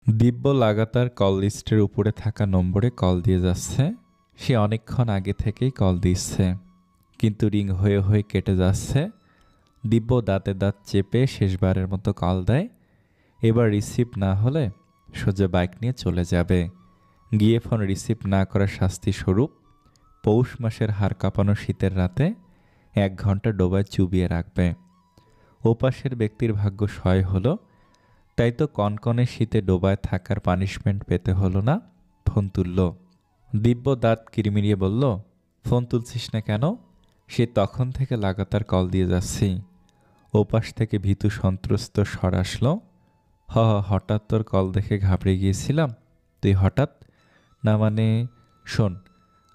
দিব্য লাগাতার কল লিস্টের উপরে থাকা নম্বরে কল দিয়ে যাচ্ছে। সে অনেকক্ষণ আগে থেকেই কল দিচ্ছে, কিন্তু রিং হয়ে হয়ে কেটে যাচ্ছে। দিব্য দাঁতে দাঁত চেপে শেষবারের মতো কল দেয়। এবার রিসিভ না হলে সোজা বাইক নিয়ে চলে যাবে। গিয়ে ফোন রিসিভ না করার শাস্তি স্বরূপ পৌষ মাসের হাড় কাঁপানো শীতের রাতে 1 ঘন্টা ডোবায় চুবিয়ে রাখবে। ওপাশের ব্যক্তির ভাগ্য সয় হলো, তাই তো কনকনে শীতে ডোবায় থাকার পানিশমেন্ট পেতে হলো না। ফোন তুলল। দিব্য দাঁত কিরমিরিয়ে বলল, ফোন তুলছিস না কেন? সে তখন থেকে লাগাতার কল দিয়ে যাচ্ছি। ওপাশ থেকে ভীতু সন্ত্রস্ত স্বর আসলো, হঠাৎ তোর কল দেখে ঘাবড়ে গিয়েছিলাম। তুই হঠাৎ? না মানে, শোন,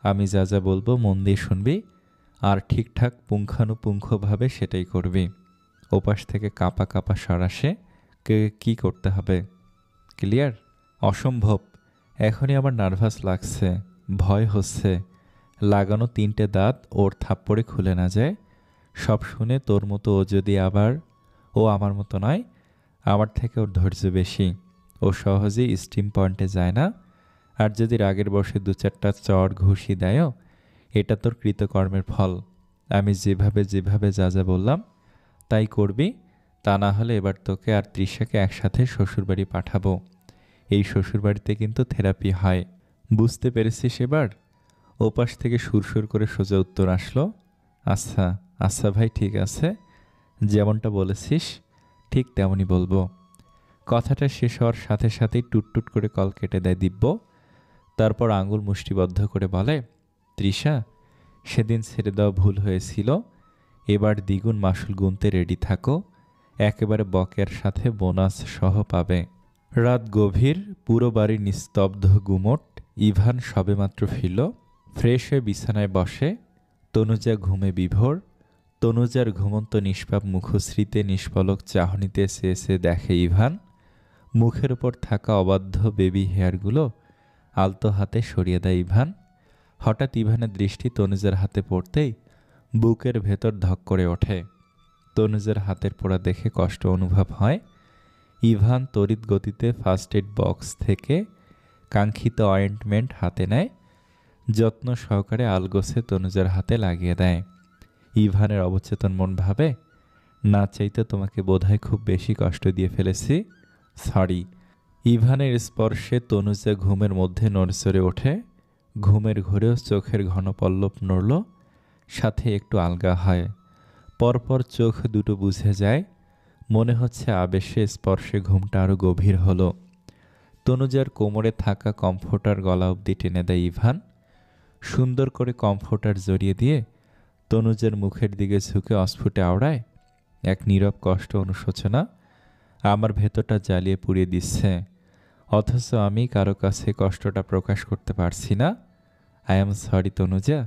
আমি যা যা বলবো মন দিয়ে শুনবি, আর ঠিকঠাক পুঙ্খানুপুঙ্খভাবে সেটাই করবি। ওপাশ থেকে কাঁপা কাঁপা স্বর আসে, কি করতে হবে? ক্লিয়ার? অসম্ভব। এখনই আমার নার্ভাস লাগছে, ভয় হচ্ছে। লাগানো 3টে দাঁত ওর থাপ্পড়ে খুলে না যায়। সব শুনে তোর মতো ও আমার মতো নয়, আমার থেকে ওর ধৈর্য বেশি। ও সহজেই স্টিম পয়েন্টে যায় না। আর যদি রাগের বশে 2-4টা চড় ঘুষি দেয়ও, এটা তোর কৃতকর্মের ফল। আমি যেভাবে যেভাবে যা যা বললাম তাই করবি। তা না হলে এবার তোকে আর তৃষাকে একসাথে শ্বশুরবাড়ি পাঠাবো। এই শ্বশুরবাড়িতে কিন্তু থেরাপি হয়। বুঝতে পেরেছিস এবার? ওপাশ থেকে সুরসুর করে সোজা উত্তর আসলো, আচ্ছা আচ্ছা ভাই, ঠিক আছে, যেমনটা বলেছিস ঠিক তেমনই বলবো। কথাটা শেষ হওয়ার সাথে সাথেই টুটটুট করে কল কেটে দেয় দিব্য। তারপর আঙুল মুষ্টিবদ্ধ করে বলে, তৃষা, সেদিন ছেড়ে দেওয়া ভুল হয়েছিল। এবার দ্বিগুণ মাসুল গুনতে রেডি থাকো। একেবারে বকেয়ার সাথে বোনাস সহ পাবে। রাত গভীর, পুরো বাড়ি নিস্তব্ধ গুমট। ইভান সবেমাত্র ফিরল। ফ্রেশ হয়ে বিছানায় বসে। তনুজা ঘুমে বিভোর। তনুজার ঘুমন্ত নিষ্পাপ মুখশ্রীতে নিষ্পলক চাহনিতে চেয়ে দেখে ইভান। মুখের ওপর থাকা অবাধ্য বেবি হেয়ারগুলো আলতো হাতে সরিয়ে দেয় ইভান। হঠাৎ ইভানের দৃষ্টি তনুজার হাতে পড়তেই বুকের ভেতর ধক করে ওঠে। তনুজার হাতের পোড়া দেখে কষ্ট অনুভব হয়। ইভান তড়িৎ গতিতে ফার্স্ট এড বক্স থেকে কাঙ্ক্ষিত অয়েন্টমেন্ট হাতে নেয়। যত্ন সহকারে আলগোছে তনুজার হাতে লাগিয়ে দেয়। ইভানের অবচেতন মন ভাবে, না চাইতে তোমাকে বোধহয় খুব বেশি কষ্ট দিয়ে ফেলেছি, সরি। ইভানের স্পর্শে তনুজা ঘুমের মধ্যে নড়চড়ে ওঠে। ঘুমের ঘোরেও চোখের ঘন পল্লব নড়ল, সাথে একটু আলগা হয়। পরপর চোখ দুটো বুঝে যায়। মনে হচ্ছে আবেশে স্পর্শে ঘুমটা আরও গভীর হলো। তনুজার কোমরে থাকা কমফোর্টার গলা অবধি টেনে দেয় ইভান। সুন্দর করে কমফোর্টার জড়িয়ে দিয়ে তনুজার মুখের দিকে ঝুঁকে অস্ফুটে আওড়ায়, এক নীরব কষ্ট অনুশোচনা আমার ভেতরটা জ্বালিয়ে পুড়িয়ে দিচ্ছে। অথচ আমি কারো কাছে কষ্টটা প্রকাশ করতে পারছি না। আই এম সরি তনুজা,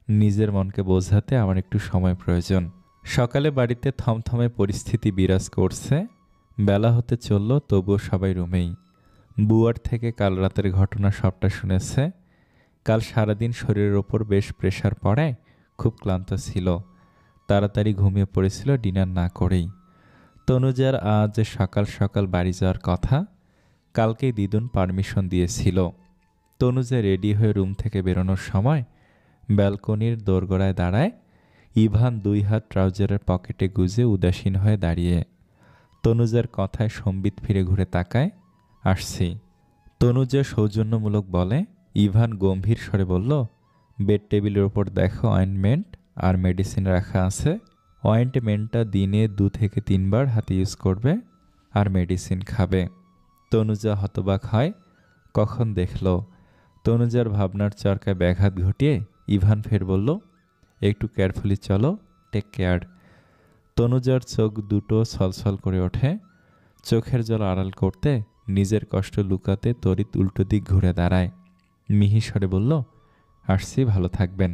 নিজের মনকে বোঝাতে আমার একটু সময় প্রয়োজন। সকালে বাড়িতে থমথমে পরিস্থিতি বিরাজ করছে। বেলা হতে চলল, তবুও সবাই রুমেই। বুয়ার থেকে কাল রাতের ঘটনা সবটা শুনেছে। কাল সারাদিন শরীরের ওপর বেশ প্রেশার পড়ায় খুব ক্লান্ত ছিল। তাড়াতাড়ি ঘুমিয়ে পড়েছিল ডিনার না করেই। তনুজার আজ সকাল সকাল বাড়ি যাওয়ার কথা। কালকেই দিদুন পারমিশন দিয়েছিল। তনুজা রেডি হয়ে রুম থেকে বেরোনোর সময় ব্যালকনির দোরগোড়ায় দাঁড়ায়। ইভান 2 হাত ট্রাউজারের পকেটে গুজে উদাসীন হয়ে দাঁড়িয়ে। তনুজার কথায় সম্বিত ফিরে ঘুরে তাকায়, আসছি। তনুজা সৌজন্যমূলক বলে। ইভান গম্ভীর স্বরে বলল, বেড টেবিলের ওপর দেখো অয়েন্টমেন্ট আর মেডিসিন রাখা আছে। অয়েন্টমেন্টটা দিনে 2 থেকে 3 বার হাতে ইউজ করবে, আর মেডিসিন খাবে। তনুজা হতবাক হয়। কখন দেখল? তনুজার ভাবনার চরকায় ব্যাঘাত ঘটিয়ে ইভান ফের বলল, একটু কেয়ারফুলি চলো, টেক কেয়ার। তনুজার চোখ দুটো ছলছল করে ওঠে। চোখের জল আড়াল করতে, নিজের কষ্ট লুকাতে তড়িৎ উল্টো দিক ঘুরে দাঁড়ায়। মিহিস্বরে বলল, আসছি, ভালো থাকবেন।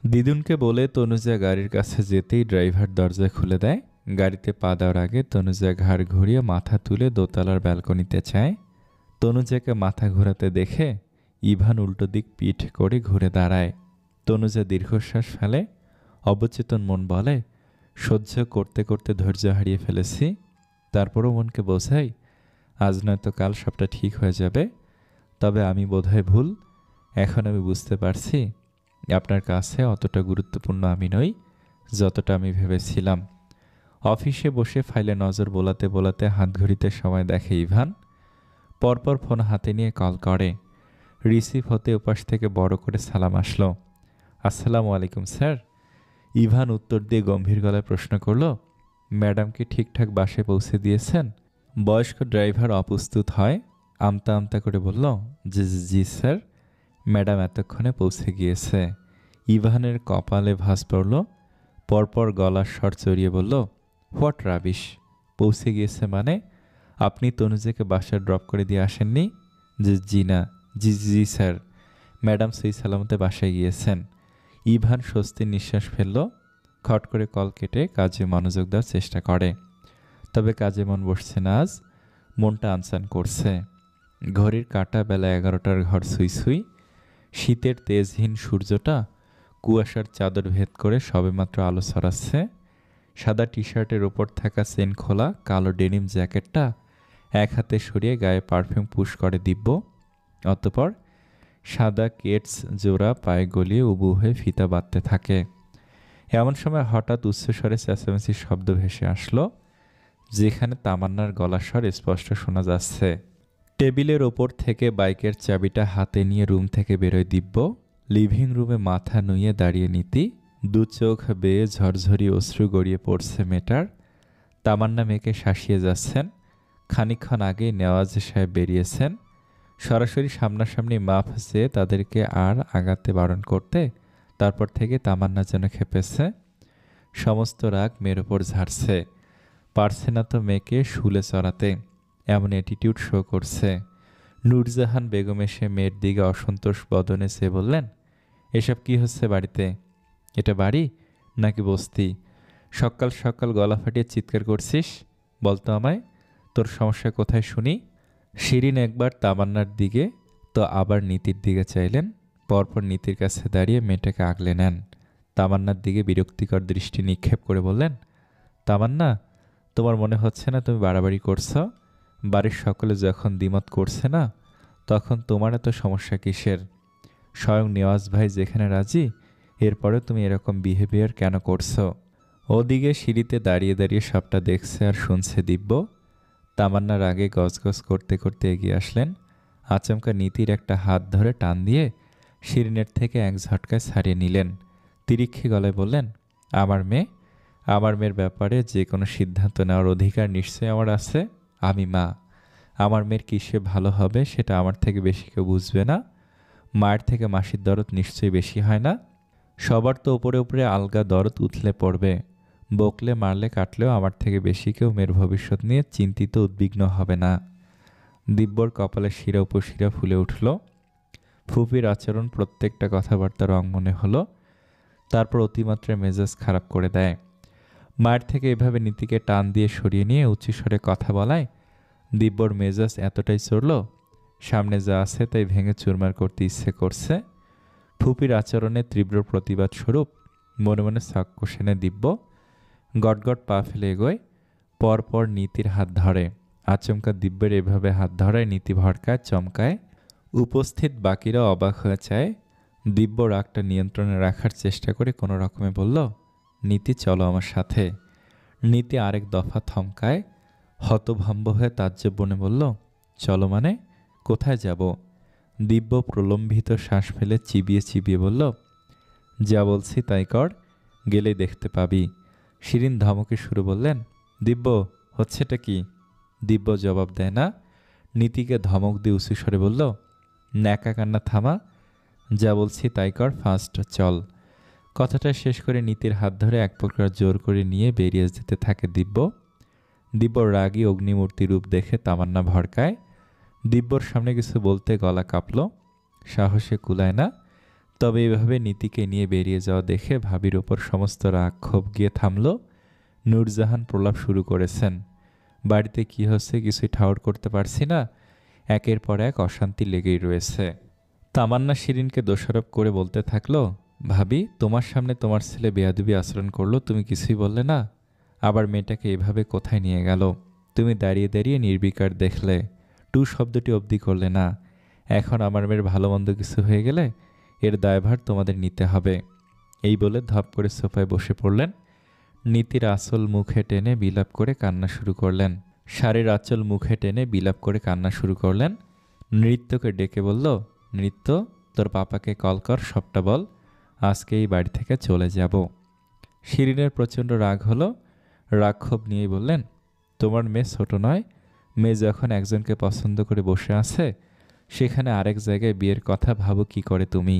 দিদুনকে বলে তনুজা গাড়ির কাছে যেতেই ড্রাইভার দরজা খুলে দেয়। গাড়িতে পা দেওয়ার আগে তনুজা ঘাড় ঘুরিয়ে মাথা তুলে দোতলার ব্যালকনিতে চায়। তনুজাকে মাথা ঘোরাতে দেখে ইভান উল্টো দিক পিঠ করে ঘুরে দাঁড়ায়। তনুজা দীর্ঘশ্বাস ফেলে। অবচেতন মন বলে, সহ্য করতে করতে ধৈর্য হারিয়ে ফেলেছি। তারপরও মনকে বোঝাই, আজ নয়তো কাল সবটা ঠিক হয়ে যাবে। তবে আমি বোধহয় ভুল। এখন আমি বুঝতে পারছি আপনার কাছে অতটা গুরুত্বপূর্ণ আমি নই যতটা আমি ভেবেছিলাম। অফিসে বসে ফাইলে নজর বোলাতে বোলাতে হাতঘড়িতে সময় দেখে ইভান। পরপর ফোন হাতে নিয়ে কল করে। রিসিভ হতে ওপাশ থেকে বড় করে সালাম আসলো। আসসালামু আলাইকুম স্যার। ইভান উত্তর দিয়ে গম্ভীর গলায় প্রশ্ন করল, ম্যাডামকে ঠিকঠাক বাসায় পৌঁছে দিয়েছেন? বয়স্ক ড্রাইভার অপ্রস্তুত হয়, আমতা আমতা করে বলল, জি জি জি স্যার, ম্যাডাম এতক্ষণে পৌঁছে গিয়েছে। ইভানের কপালে ভাঁজ পড়ল। পরপর গলার স্বর চড়িয়ে বলল, হোয়াট রাবিশ! পৌঁছে গিয়েছে মানে? আপনি তনুজাকে বাসায় ড্রপ করে দিয়ে আসেননি? জি জি না, জি জি জি স্যার, ম্যাডাম সই সালামতে বাসায় গিয়েছেন। ইভান স্বস্তির নিঃশ্বাস ফেলল। খট করে কল কেটে কাজে মনোযোগ দেওয়ার চেষ্টা করে। তবে কাজে মন বসছে না আজ। মনটা আনচান করছে। ঘড়ির কাঁটা বেলা 11টার ঘর সুই সুই। শীতের তেজহীন সূর্যটা কুয়াশার চাদর ভেদ করে সবেমাত্র আলো ছড়াচ্ছে। সাদা টি শার্টের ওপর থাকা চেন খোলা কালো ডেনিম জ্যাকেটটা এক হাতে সরিয়ে গায়ে পারফিউম পুশ করে দিব্য। অতঃপর সাদা কেটস জোড়া পায়ে গলিয়ে উবু হয়ে ফিতা বাঁধতে থাকে। এমন সময় হঠাৎ উচ্চস্বরে চেঁচামেচির শব্দ ভেসে আসলো, যেখানে তামান্নার গলার স্বর স্পষ্ট শোনা যাচ্ছে। টেবিলের ওপর থেকে বাইকের চাবিটা হাতে নিয়ে রুম থেকে বেরোয় দিব্য। লিভিং রুমে মাথা নুইয়ে দাঁড়িয়ে নীতি। দু চোখ বেয়ে ঝরঝরি অশ্রু গড়িয়ে পড়ছে মেয়েটার। তামান্না মেয়েকে শাসিয়ে যাচ্ছেন। খানিকক্ষণ আগেই নেওয়াজ সাহেব বেরিয়েছেন। সরাসরি সামনাসামনি মাফ চেয়ে তাদেরকে আর আগাতে বারণ করতে। তারপর থেকে তামান্না যেন খেপেছে। সমস্ত রাগ মেয়ের ওপর ঝাড়ছে। পারছে না তো মেয়েকে শুলে চড়াতে, এমন অ্যাটিটিউড শো করছে। নূরজাহান বেগম এসে মেয়ের দিকে অসন্তোষ বদনে চেয়ে বললেন, এসব কি হচ্ছে বাড়িতে? এটা বাড়ি নাকি বস্তি? সকাল সকাল গলা ফাটিয়ে চিৎকার করছিস? বলতো আমায়, তোর সমস্যা কোথায় শুনি? শিরিন একবার তামান্নার দিকে তো আবার নীতির দিকে চাইলেন। পরপর নীতির কাছে দাঁড়িয়ে মেয়েটাকে আগলে নেন। তামান্নার দিকে বিরক্তিকর দৃষ্টি নিক্ষেপ করে বললেন, তামান্না, তোমার মনে হচ্ছে না তুমি বাড়াবাড়ি করছো? বাড়ির সকলে যখন দ্বিমত করছে না, তখন তোমার এত সমস্যা কিসের? স্বয়ং নেওয়াজ ভাই যেখানে রাজি, এরপরে তুমি এরকম বিহেভিয়ার কেন করছো? ওদিকে সিঁড়িতে দাঁড়িয়ে দাঁড়িয়ে সবটা দেখছে আর শুনছে দিব্য। তামান্নার আগে গজগজ করতে করতে এগিয়ে আসলেন। আচমকা নীতির একটা হাত ধরে টান দিয়ে শিরিনের থেকে এক ঝটকায় ছাড়িয়ে নিলেন। তিরিক্ষি গলায় বললেন, আমার মেয়ের ব্যাপারে যে কোনো সিদ্ধান্ত নেওয়ার অধিকার নিশ্চয়ই আমার আছে। আমি মা। আমার মেয়ের কিসে ভালো হবে সেটা আমার থেকে বেশি কেউ বুঝবে না। মায়ের থেকে মাসির দরদ নিশ্চয়ই বেশি হয় না। সবার তো উপরে উপরে আলগা দরদ উথলে পড়বে। বকলে মারলে কাটলেও আমার থেকে বেশি কেউ মেয়ের ভবিষ্যৎ নিয়ে চিন্তিত উদ্বিগ্ন হবে না। দিব্যর কপালে শিরা উপশিরা ফুলে উঠল। ফুপির আচরণ প্রত্যেকটা কথাবার্তা রং মনে হলো। তারপর অতিমাত্রায় মেজাজ খারাপ করে দেয়। মায়ের থেকে এভাবে নীতিকে টান দিয়ে সরিয়ে নিয়ে উচ্চস্বরে কথা বলায় দিব্যর মেজাজ এতটাই চড়ল, সামনে যা আছে তাই ভেঙে চুরমার করতে ইচ্ছে করছে। ফুপির আচরণে তীব্র প্রতিবাদ স্বরূপ মনে মনে শখ কষেনে দিব্য গটগট পা ফেলে এগোয়। পরপর নীতির হাত ধরে। আচমকা দিব্যের এভাবে হাত ধরায় নীতি ভড়কায়, চমকায়। উপস্থিত বাকিরা অবাক হয়ে চায়। দিব্য রাগটা নিয়ন্ত্রণে রাখার চেষ্টা করে কোনো রকমে বলল, নীতি চলো আমার সাথে। নীতি আরেক দফা থমকায়। হতভম্ব হয়ে তাজ্জব বনে বলল, চলো মানে? কোথায় যাব? দিব্য প্রলম্বিত শ্বাস ফেলে চিবিয়ে চিবিয়ে বলল, যা বলছি তাই কর, গেলেই দেখতে পাবি। শিরিন ধমকে সুরে বললেন, দিব্য, হচ্ছেটা কি? দিব্য জবাব দেয় না। নীতিকে ধমক দিয়ে উঁচু স্বরে বলল, ন্যাকা কান্না থামা, যা বলছি তাই কর, ফার্স্ট চল। কথাটা শেষ করে নীতির হাত ধরে এক প্রকার জোর করে নিয়ে বেরিয়ে যেতে থাকে দিব্য। দিব্যর রাগী অগ্নিমূর্তি রূপ দেখে তামান্না ভড়কায়। দিব্যর সামনে কিছু বলতে গলা কাঁপল, সাহসে কুলায় না। তবে এভাবে নীতিকে নিয়ে বেরিয়ে যাওয়া দেখে ভাবির ওপর সমস্ত রাগ ক্ষোভ গিয়ে থামল। নূরজাহান প্রলাপ শুরু করেছেন, বাড়িতে কি হচ্ছে কিছুই ঠাউর করতে পারছি না, একের পর এক অশান্তি লেগেই রয়েছে। তামান্না শিরিনকে দোষারোপ করে বলতে থাকলো, ভাবি, তোমার সামনে তোমার ছেলে বেয়াদবি আচরণ করলো, তুমি কিছুই বললে না। আবার মেয়েটাকে এভাবে কোথায় নিয়ে গেল? তুমি দাঁড়িয়ে দাঁড়িয়ে নির্বিকার দেখলে, টু শব্দটি অবধি করলে না। এখন আমার মেয়ের ভালো মন্দ কিছু হয়ে গেলে এর দায়ভার তোমাদের নিতে হবে। এই বলে ধপ করে সোফায় বসে পড়লেন। নীতির আঁচল মুখে টেনে বিলাপ করে কান্না শুরু করলেন। শাড়ির আঁচল মুখে টেনে বিলাপ করে কান্না শুরু করলেন। নৃত্যকে ডেকে বলল, নৃত্য, তোর পাপাকে কল কর, সবটা বল, আজকে এই বাড়ি থেকে চলে যাব। শিরিনের প্রচণ্ড রাগ হলো। রাক্ষোভ নিয়েই বললেন, তোমার মেয়ে ছোট নয়? মেয়ে যখন একজনকে পছন্দ করে বসে আছে, সেখানে আরেক জায়গায় বিয়ের কথা ভাবো কি করে তুমি?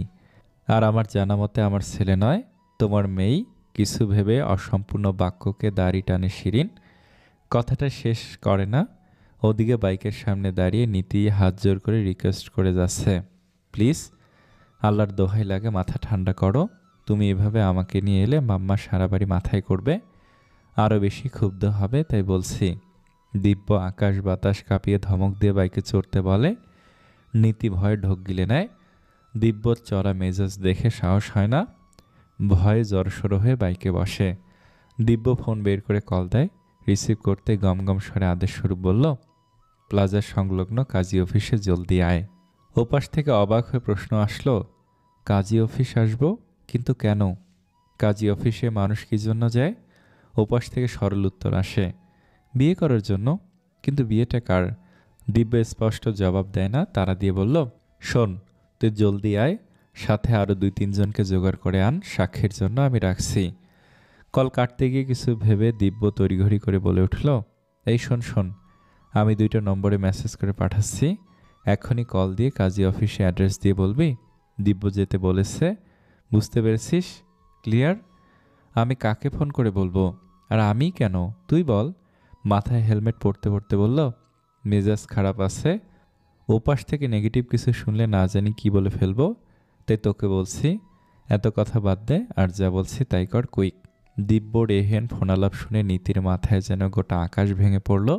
আর আমার জানা মতে আমার ছেলে নয়, তোমার মেয়েই। কিছু ভেবে অসম্পূর্ণ বাক্যকে দাড়ি টানে শিরিন। কথাটা শেষ করে না, ওদিকে বাইকের সামনে দাঁড়িয়ে নীতি হাত জোর করে রিকোয়েস্ট করে যাচ্ছে, প্লিজ, আল্লাহর দোহাই লাগে, মাথা ঠান্ডা করো। তুমি এভাবে আমাকে নিয়ে এলে মাম্মা সারা বাড়ি মাথায় করবে, আরও বেশি ক্ষুব্ধ হবে, তাই বলছি। দিব্য আকাশ বাতাস কাঁপিয়ে ধমক দিয়ে বাইকে চড়তে বলে। নীতি ভয়ে ঢোক গিলে নেয়। দিব্যর চড়া মেজাজ দেখে সাহস হয় না, ভয়ে জড়সড়ো হয়ে বাইকে বসে। দিব্য ফোন বের করে কল দেয়। রিসিভ করতে গমগম স্বরে আদেশ স্বরূপ বলল, প্লাজার সংলগ্ন কাজী অফিসে জলদি আয়। ওপাশ থেকে অবাক হয়ে প্রশ্ন আসলো, কাজী অফিস আসবো? কিন্তু কেন? কাজী অফিসে মানুষ কী জন্য যায়? ওপাশ থেকে সরল উত্তর আসে, বিয়ে করার জন্য। কিন্তু বিয়েটা কার? দিব্য স্পষ্ট জবাব দেয় না, তারা দিয়ে বলল, শোন, তুই জলদি আয়, সাথে আরও 2-3 জনকে জোগাড় করে আন, সাক্ষীর জন্য আমি রাখছি। কল কাটতে গিয়ে কিছু ভেবে দিব্য তড়িঘড়ি করে বলে উঠল, এই শোন শোন, আমি 2টা নম্বরে মেসেজ করে পাঠাচ্ছি, এখনই কল দিয়ে কাজী অফিসে অ্যাড্রেস দিয়ে বলবি দিব্য যেতে বলেছে। বুঝতে পেরেছিস? ক্লিয়ার? আমি কাকে ফোন করে বলবো? আর আমি কেন, তুই বল। মাথায় হেলমেট পরতে পরতে বলল, মেজাজ খারাপ আছে, ওপাশ থেকে নেগেটিভ কিছু শুনলে না জানি কি বলে ফেলবো, তাই তোকে বলছি, এত কথা বাদ দে, আর যা বলছি তাই কর, কুইক। দিব্যর এহেন ফোনালাপ শুনে নীতির মাথায় যেন গোটা আকাশ ভেঙে পড়ল।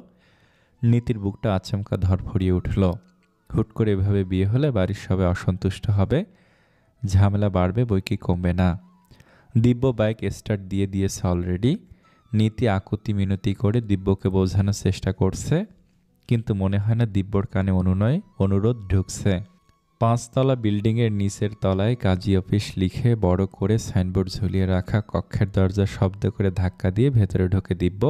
নীতির বুকটা আচমকা ধরফড়িয়ে উঠল। হুট করে এভাবে বিয়ে হলে বাড়ির সবাই অসন্তুষ্ট হবে, ঝামেলা বাড়বে, বই কি কমবে না। দিব্য বাইক স্টার্ট দিয়ে দিয়েছে অলরেডি। নীতি আকুতি মিনতি করে দিব্যকে বোঝানোর চেষ্টা করছে, কিন্তু মনে হয় না দিব্যর কানে অনুরোধ ঢুকছে। 5তলা বিল্ডিংয়ের নিচের তলায় কাজী অফিস লিখে বড় করে সাইনবোর্ড ঝুলিয়ে রাখা কক্ষের দরজা শব্দ করে ধাক্কা দিয়ে ভেতরে ঢোকে দিব্য।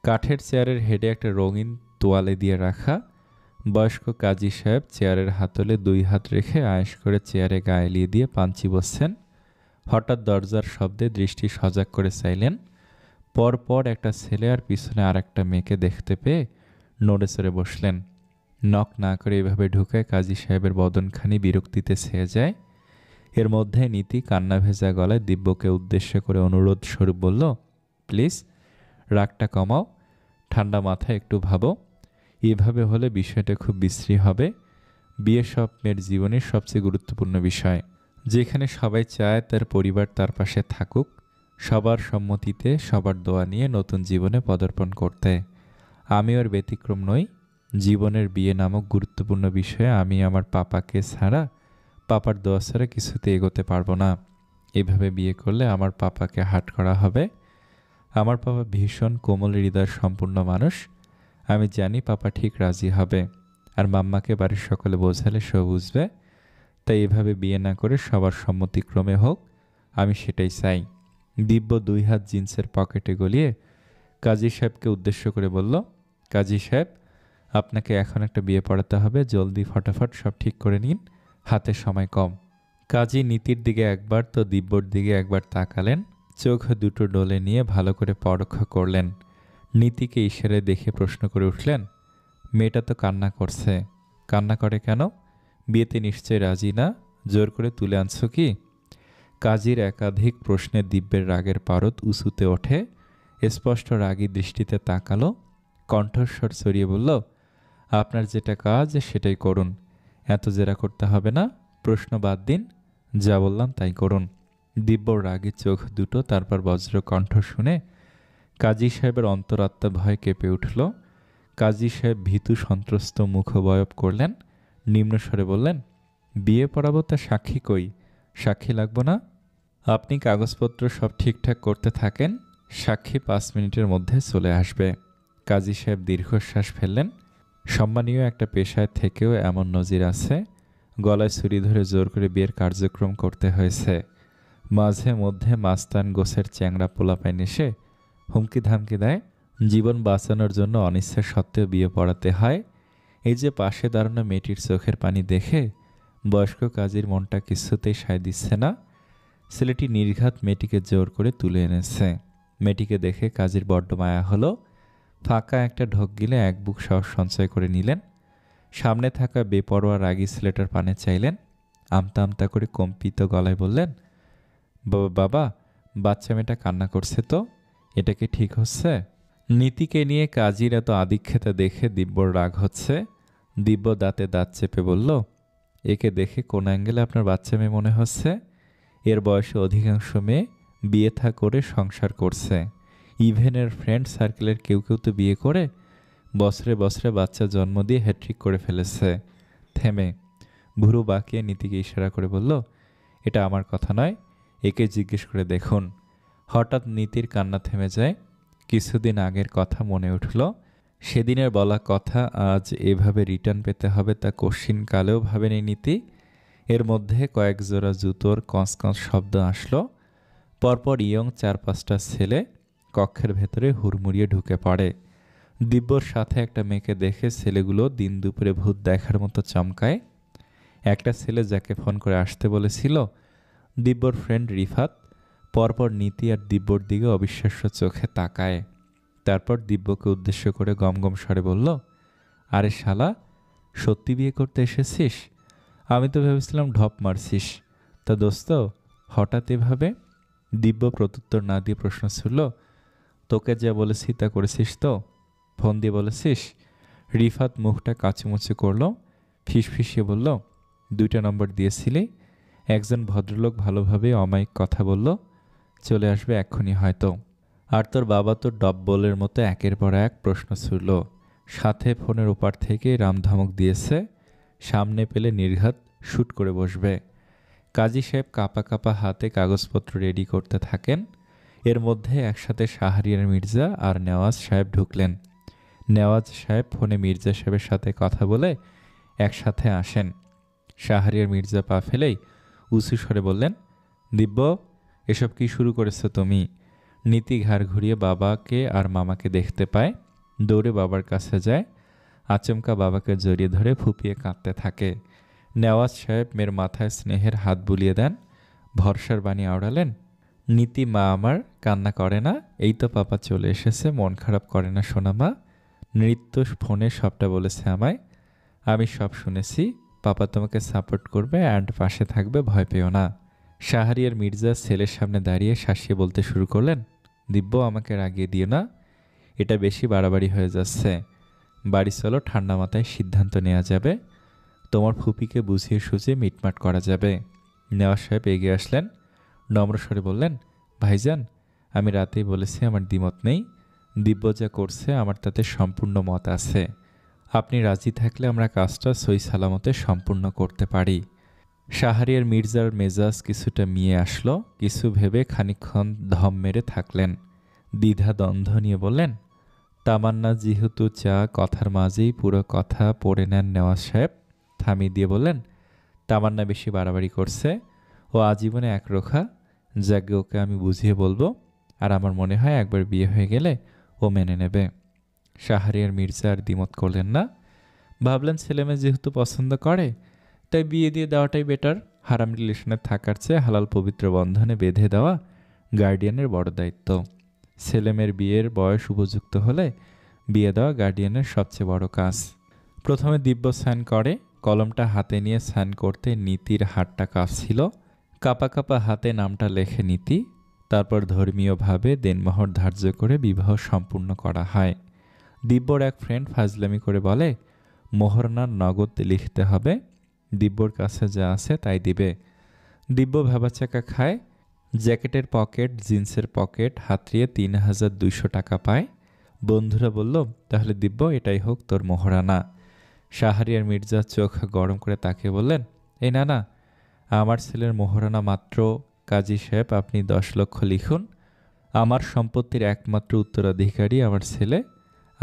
কাঠের চেয়ারের হেডে একটা রঙিন তোয়ালে দিয়ে রাখা। বয়স্ক কাজী সাহেব চেয়ারের হাতলে 2 হাত রেখে আয়েশ করে চেয়ারে গায়ে এলিয়ে দিয়ে পাঞ্চি বসছেন। হঠাৎ দরজার শব্দে দৃষ্টি সজাগ করে চাইলেন। পরপর একটা ছেলে আর পিছনে আর একটা মেয়েকে দেখতে পেয়ে নড়ে চড়ে বসলেন। নক না করে এভাবে ঢুকায় কাজী সাহেবের বদনখানি বিরক্তিতে ছেয়ে যায়। এর মধ্যে নীতি কান্না ভেজা গলায় দিব্যকে উদ্দেশ্য করে অনুরোধ স্বরূপ বলল, প্লিজ, রাগটা কমাও, ঠান্ডা মাথায় একটু ভাবো, এভাবে হলে বিষয়টা খুব বিশ্রী হবে। বিয়ে স্বপ্নের জীবনের সবচেয়ে গুরুত্বপূর্ণ বিষয়, যেখানে সবাই চায় তার পরিবার তার পাশে থাকুক, সবার সম্মতিতে, সবার দোয়া নিয়ে নতুন জীবনে পদার্পণ করতে। আমি ওর ব্যতিক্রম নই। জীবনের বিয়ে নামক গুরুত্বপূর্ণ বিষয়ে আমি আমার পাপাকে ছাড়া, পাপার দোয়া ছাড়া কিছুতে এগোতে পারবো না। এভাবে বিয়ে করলে আমার পাপাকে হার্ট করা হবে। আমার পাপা ভীষণ কোমল হৃদয় সম্পূর্ণ মানুষ। আমি জানি পাপা ঠিক রাজি হবে, আর মাম্মাকে বাড়ির সকলে বোঝালে সে বুঝবে। তাই এভাবে বিয়ে না করে সবার সম্মতিক্রমে হোক, আমি সেটাই চাই। দিব্য 2 হাত জিন্সের পকেটে গলিয়ে কাজী সাহেবকে উদ্দেশ্য করে বলল, কাজী সাহেব, আপনাকে এখন একটা বিয়ে পড়াতে হবে, জলদি ফটাফট সব ঠিক করে নিন, হাতে সময় কম। কাজী নীতির দিকে একবার তো দিব্যর দিকে একবার তাকালেন, চোখ দুটো ডলে নিয়ে ভালো করে পরোক্ষ করলেন। নীতিকে ইশারায় দেখে প্রশ্ন করে উঠলেন, মেয়েটা তো কান্না করছে, কান্না করে কেন? বিয়েতে নিশ্চয় রাজি না, জোর করে তুলে আনছো কি? কাজীর একাধিক প্রশ্নে দিব্যের রাগের পারদ উঁচুতে ওঠে। স্পষ্ট রাগী দৃষ্টিতে তাকালো, কণ্ঠস্বর ছড়িয়ে বলল, আপনার যেটা কাজ সেটাই করুন, এত জেরা করতে হবে না, প্রশ্ন বাদ দিন, যা বললাম তাই করুন। দিব্যর রাগী চোখ দুটো তারপর বজ্র কণ্ঠ শুনে কাজী সাহেবের অন্তরাত্মা ভয় কেঁপে উঠল। কাজী সাহেব ভীতু সন্ত্রস্ত মুখবয়ব করলেন, নিম্নস্বরে বললেন, বিয়ে পড়াবো তা সাক্ষী কই? সাক্ষী লাগবো না? আপনি কাগজপত্র সব ঠিকঠাক করতে থাকেন, সাক্ষী 5 মিনিটের মধ্যে চলে আসবে। কাজী সাহেব দীর্ঘশ্বাস ফেললেন। সম্মানীয় একটা পেশায় থেকেও এমন নজির আছে, গলায় ছুরি ধরে জোর করে বিয়ের কার্যক্রম করতে হয়েছে। মাঝে মধ্যে মাস্তান গোছের চ্যাংড়া পোলাপাইন এসে হুমকি ধামকি দেয়, জীবন বাঁচানোর জন্য অনিচ্ছা সত্ত্বেও বিয়ে পড়াতে হয়। এই যে পাশে দাঁড়ানো মেয়েটির চোখের পানি দেখে বয়স্ক কাজীর মনটা কিছুতেই সায় দিচ্ছে না। ছেলেটি নির্ঘাত মেয়েটিকে জোর করে তুলে এনেছে। মেয়েটিকে দেখে কাজীর বড্ড মায়া হলো। ফাঁকা একটা ঢোক গিলে এক বুক সাহস সঞ্চয় করে নিলেন। সামনে থাকা বেপরোয়া রাগী ছেলেটার পানে চাইলেন। আমতা আমতা করে কম্পিত গলায় বললেন, বাবা, বাচ্চা মেয়েটা কান্না করছে তো, এটা কি ঠিক হচ্ছে? নীতিকে নিয়ে কাজীর এত আদিক্ষেতা দেখে দিব্যর রাগ হচ্ছে। দিব্য দাঁতে দাঁত চেপে বলল, একে দেখে কোন অ্যাঙ্গেলে আপনার বাচ্চা মেয়ে মনে হচ্ছে? এর বয়সে অধিকাংশ মেয়ে বিয়ে থা করে সংসার করছে। ইভেনের ফ্রেন্ড সার্কেলের কেউ কেউ তো বিয়ে করে বছরে বছরে বাচ্চা জন্ম দিয়ে হ্যাট্রিক করে ফেলেছে। থেমে ভুরু বাঁকিয়ে নীতিকে ইশারা করে বলল, এটা আমার কথা নয়, একে জিজ্ঞেস করে দেখুন। হঠাৎ নীতির কান্না থেমে যায়। কিছুদিন আগের কথা মনে উঠল। সেদিনের বলা কথা আজ এভাবে রিটার্ন পেতে হবে তা কশ্চিনকালেও ভাবেনি নীতি। এর মধ্যে কয়েক জোড়া জুতোর কঁচ শব্দ আসলো। পরপর ইয়ং 4-5টা ছেলে কক্ষের ভেতরে হুড়মুড়িয়ে ঢুকে পড়ে। দিব্যর সাথে একটা মেয়েকে দেখে ছেলেগুলো দিন দুপুরে ভূত দেখার মতো চমকায়। একটা ছেলে যাকে ফোন করে আসতে বলেছিল, দিব্যর ফ্রেন্ড রিফাত, পরপর নীতি আর দিব্যর দিকে অবিশ্বাস্য চোখে তাকায়। তারপর দিব্যকে উদ্দেশ্য করে গমগম স্বরে বলল, আরে শালা, সত্যি বিয়ে করতে এসেছিস? আমি তো ভেবেছিলাম ঢপ মারছিস। তা দোস্ত, হঠাৎ এভাবে? দিব্য প্রত্যুত্তর না দিয়ে প্রশ্ন ছুড়ল, তোকে যা বলেছি তা করেছিস তো? ফোন দিয়ে বলেছিস? রিফাত মুখটা কাচুমুচু করল, ফিসফিসিয়ে বলল, 2টা নম্বর দিয়েছিলি। একজন ভদ্রলোক ভালোভাবে অমায়িক কথা বলল, চলে আসবে এক্ষুনি হয়তো। আর তোর বাবা তো ডব্বলের মতো একের পর এক প্রশ্ন ছুড়ল। সাথে ফোনের ওপার থেকে রামধমক দিয়েছে, সামনে পেলে নির্ঘাত শ্যুট করে বসবে। কাজী সাহেব কাঁপা কাঁপা হাতে কাগজপত্র রেডি করতে থাকেন। এর মধ্যে একসাথে শাহরিয়ার মির্জা আর নেওয়াজ সাহেব ঢুকলেন। নেওয়াজ সাহেব ফোনে মির্জা সাহেবের সাথে কথা বলে একসাথে আসেন। শাহরিয়ার মির্জা পা ফেলেই উঁচু স্বরে বললেন, দিব্য, এসব কি শুরু করেছো তুমি? নীতি ঘাড় ঘুরিয়ে বাবাকে আর মামাকে দেখতে পায়। দৌড়ে বাবার কাছে যায়। আচমকা বাবাকে জড়িয়ে ধরে ফুপিয়ে কাঁদতে থাকে। নেওয়াজ সাহেব মেয়ের মাথায় স্নেহের হাত বুলিয়ে দেন। ভরসার বাণী আওড়ালেন, নীতি মা আমার, কান্না করে না। এই তো পাপা চলে এসেছে, মন খারাপ করে না সোনা মা। নৃত্য ফোনে সবটা বলেছে আমায়, আমি সব শুনেছি। পাপা তোমাকে সাপোর্ট করবে অ্যান্ড পাশে থাকবে, ভয় পেও না। শাহরিয়ার মির্জা ছেলের সামনে দাঁড়িয়ে শাসিয়ে বলতে শুরু করলেন, দিব্য, আমাকে রাগিয়ে দিও না, এটা বেশি বাড়াবাড়ি হয়ে যাচ্ছে। বাড়ি চলো, ঠান্ডা মাথায় সিদ্ধান্ত নেওয়া যাবে। তোমার ফুপিকে বুঝিয়ে সুঝিয়ে মিটমাট করা যাবে। নেওয়াজ সাহেব এগিয়ে আসলেন, নম্র স্বরে বললেন, ভাইজান, আমি রাতেই বলেছি আমার দ্বিমত নেই। দিব্য যা করছে আমার তাতে সম্পূর্ণ মত আছে। আপনি রাজি থাকলে আমরা কাজটা সই সালামতে সম্পূর্ণ করতে পারি। শাহরিয়ার মির্জার মেজাজ কিছুটা মিয়ে আসলো। কিছু ভেবে খানিকক্ষণ ধম মেরে থাকলেন। দ্বিধা দ্বন্দ্ব নিয়ে বললেন, তামান্না যেহেতু চা কথার মাঝেই পুরো কথা পড়ে নেন নেওয়াজ সাহেব। থামিয়ে দিয়ে বললেন, তামান্না বেশি বাড়াবাড়ি করছে, ও আজীবনে একরোখা। যাকে ওকে আমি বুঝিয়ে বলবো, আর আমার মনে হয় একবার বিয়ে হয়ে গেলে ও মেনে নেবে। শাহরিয়ার মির্জা আর দ্বিমত করলেন না। ভাবলেন ছেলেমেয়ে যেহেতু পছন্দ করে, তাই বিয়ে দিয়ে দেওয়াটাই বেটার। হারাম রিলেশনে থাকার চেয়ে হালাল পবিত্র বন্ধনে বেঁধে দেওয়া গার্ডিয়ানের বড় দায়িত্ব। ছেলেমেয়ের বিয়ের বয়স উপযুক্ত হলে বিয়ে দেওয়া গার্ডিয়ানের সবচেয়ে বড় কাজ। প্রথমে দিব্য সাইন করে। কলমটা হাতে নিয়ে সাইন করতে নীতির হাতটা কাঁপছিল। কাঁপা কাঁপা হাতে নামটা লেখে নীতি। তারপর ধর্মীয়ভাবে দেনমোহর ধার্য করে বিবাহ সম্পূর্ণ করা হয়। দিব্যর এক ফ্রেন্ড ফাজলামি করে বলে, মোহরনার নগদ লিখতে হবে, দিব্যর কাছে যা আছে তাই দিবে। দিব্য ভেবাচাকা খায়। জ্যাকেটের পকেট, জিন্সের পকেট হাতড়িয়ে 3200 টাকা পায়। বন্ধুরা বলল, তাহলে দিব্য, এটাই হোক তোর মোহরানা। শাহরিয়ার মির্জা চোখ গরম করে তাকিয়ে বললেন, এই না না, আমার ছেলের মোহরানা মাত্র। কাজী সাহেব, আপনি 10 লক্ষ লিখুন। আমার সম্পত্তির একমাত্র উত্তরাধিকারী আমার ছেলে।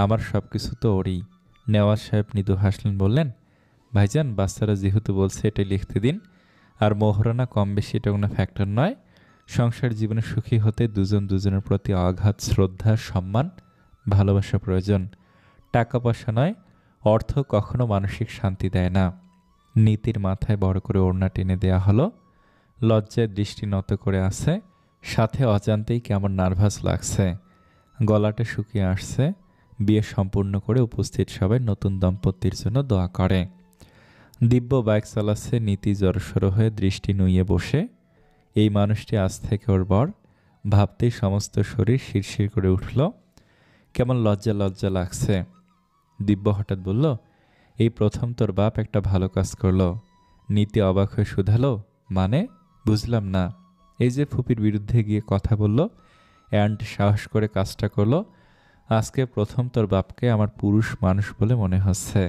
আমার সব কিছু তো ওরই। নেওয়াজ সাহেব মৃদু হাসলেন, বললেন, ভাইজান বাচ্চারা যেহেতু বলছে এটাই লিখতে দিন। আর মোহরানা কম বেশি এটা কোনো ফ্যাক্টর নয়। সংসার জীবনে সুখী হতে দুজন দুজনের প্রতি অগাধ শ্রদ্ধা, সম্মান, ভালোবাসা প্রয়োজন। টাকা পয়সা নয়, অর্থ কখনো মানসিক শান্তি দেয় না। নীতির মাথায় বড় করে ওড়না টেনে দেয়া হলো। লজ্জায় দৃষ্টি নত করে আছে, সাথে অজান্তেই কেমন নার্ভাস লাগছে। গলাটা শুকিয়ে আসছে। বিয়ে সম্পূর্ণ করে উপস্থিত সবাই নতুন দম্পতির জন্য দোয়া করে। দিব্য বাইক চালাচ্ছে, নীতি জড়সড় হয়ে দৃষ্টি নুইয়ে বসে। এই মানুষটি আজ থেকে ওর বর। ভাবতেই সমস্ত শরীর শিরশির করে উঠল। কেমন লজ্জা লজ্জা লাগছে। দিব্য হঠাৎ বলল, এই প্রথম তোর বাপ একটা ভালো কাজ করলো। নীতি অবাক হয়ে শুধালো, মানে? বুঝলাম না। এই যে ফুপির বিরুদ্ধে গিয়ে কথা বলল, অ্যান্ড সাহস করে কাজটা করলো। আজকে প্রথম তোর বাপকে আমার পুরুষ মানুষ বলে মনে হচ্ছে।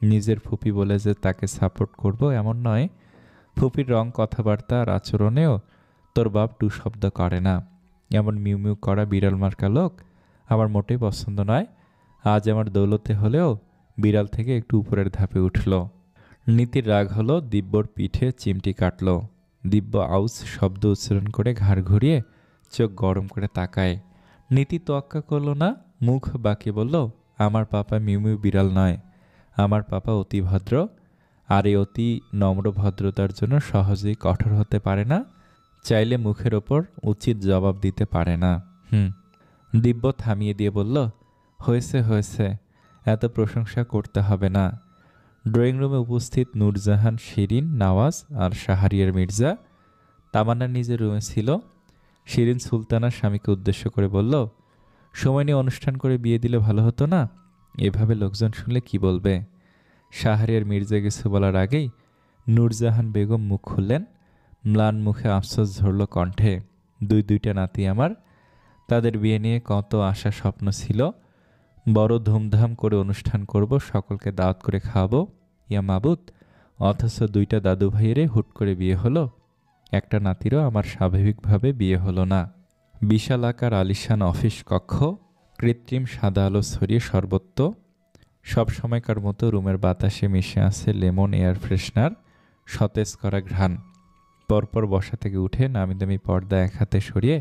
নিজের ফুপি বলে যে তাকে সাপোর্ট করব এমন নয়। ফুপির রং, কথাবার্তা আর আচরণেও তোর বাপ টু শব্দ করে না। এমন মিউ মিউ করা বিড়াল মার্কা লোক আমার মোটেই পছন্দ নয়। আজ আমার দৌলতে হলেও বিড়াল থেকে একটু উপরের ধাপে উঠল। নীতির রাগ হলো, দিব্যর পিঠে চিমটি কাটল। দিব্য আউস শব্দ উচ্চারণ করে ঘাড় ঘুরিয়ে চোখ গরম করে তাকায়। নীতি তোয়াক্কা করল না, মুখ বাঁকিয়ে বলল, আমার পাপা মিউ মিউ বিড়াল নয়। আমার পাপা অতি ভদ্র, আর এই অতি নম্র ভদ্রতার জন্য সহজেই কঠোর হতে পারে না। চাইলে মুখের ওপর উচিত জবাব দিতে পারে না। দিব্য থামিয়ে দিয়ে বলল, হয়েছে হয়েছে, এত প্রশংসা করতে হবে না। ড্রয়িং রুমে উপস্থিত নূরজাহান, শিরিন, নওয়াজ আর শাহরিয়ার মির্জা। তামান্না নিজের রুমে ছিল। শিরিন সুলতানার স্বামীকে উদ্দেশ্য করে বলল, সময় নিয়ে অনুষ্ঠান করে বিয়ে দিলে ভালো হতো না? এভাবে লোকজন শুনলে কি বলবে? শাহরিয়ার মির্জা কিছু বলার আগেই নূরজাহান বেগম মুখ খুললেন। ম্লান মুখে আফসোস ঝরল কণ্ঠে, দুইটা নাতি আমার। তাদের বিয়ে নিয়ে কত আশা স্বপ্ন ছিল। বড় ধুমধাম করে অনুষ্ঠান করব, সকলকে দাওয়াত করে খাওয়াবো, ইয়া মাবুদ। অথচ দুইটা দাদু ভাইয়েরে হুট করে বিয়ে হলো। একটা নাতিরও আমার স্বাভাবিকভাবে বিয়ে হলো না। বিশাল আকার আলিশান অফিস কক্ষ, কৃত্রিম সাদা আলো ছড়িয়ে সর্বত্র। সব সময়কার মতো রুমের বাতাসে মিশে আছে লেমন এয়ার ফ্রেশনার, সতেজ করা ঘ্রাণ। পরপর বসা থেকে উঠে নামি দামি পর্দা এক হাতে সরিয়ে